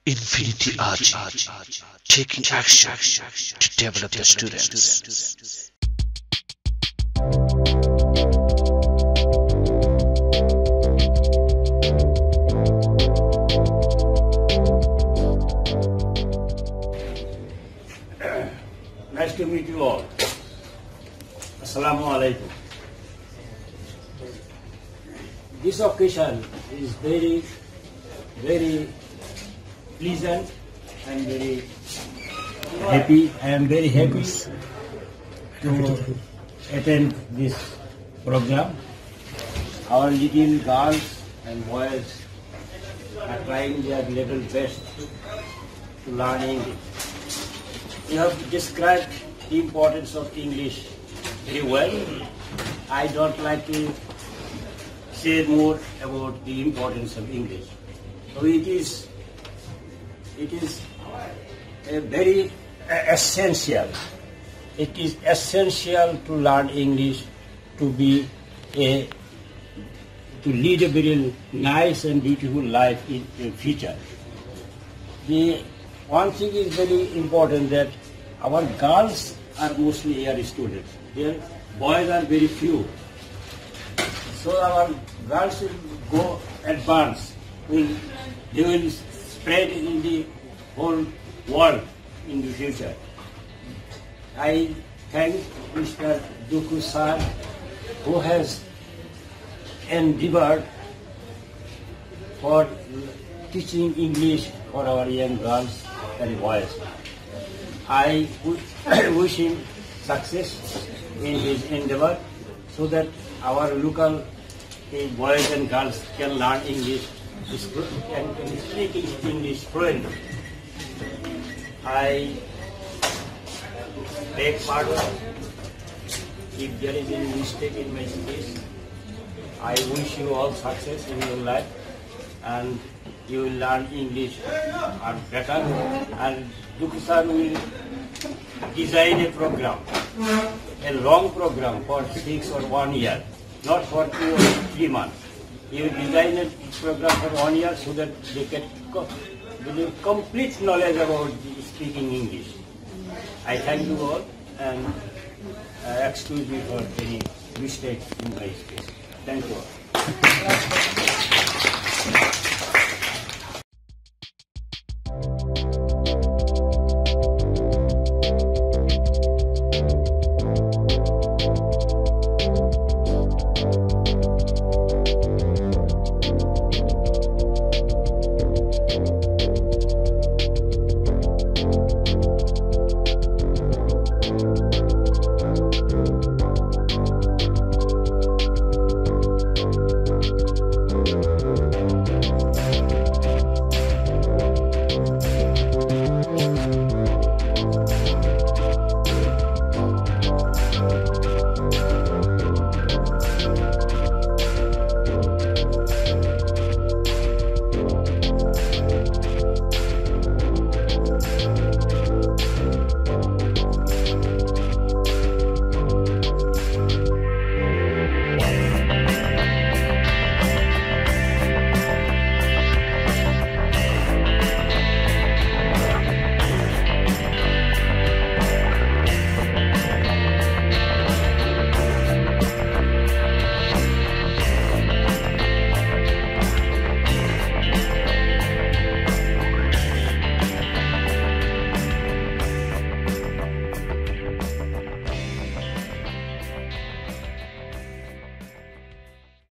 Infinity Ahzee, taking action to develop the students. Nice to meet you all. Assalamu alaikum. This occasion is very pleasant and very happy. I am very happy to attend this program. Our little girls and boys are trying their level best to learn English. You have described the importance of English very well. I don't like to say more about the importance of English. So it is a very essential. It is essential to learn English to lead a very nice and beautiful life in the future. The one thing is very important, that our girls are mostly air students. Their boys are very few. So our girls will go advance. They will spread in the whole world in the future. I thank Mr. Duku sir, who has endeavored for teaching English for our young girls and boys. I wish him success in his endeavor, so that our local boys and girls can learn English and speak English fluently. I beg pardon if there is any mistake in my speech. I wish you all success in your life, and you will learn English better, and Duku sir will design a program, a long program for 6 or 1 year, not for 2 or 3 months. He will design a program for 1 year so that they get complete knowledge about speaking English. I thank you all, and excuse me for any mistake in my speech. Thank you all.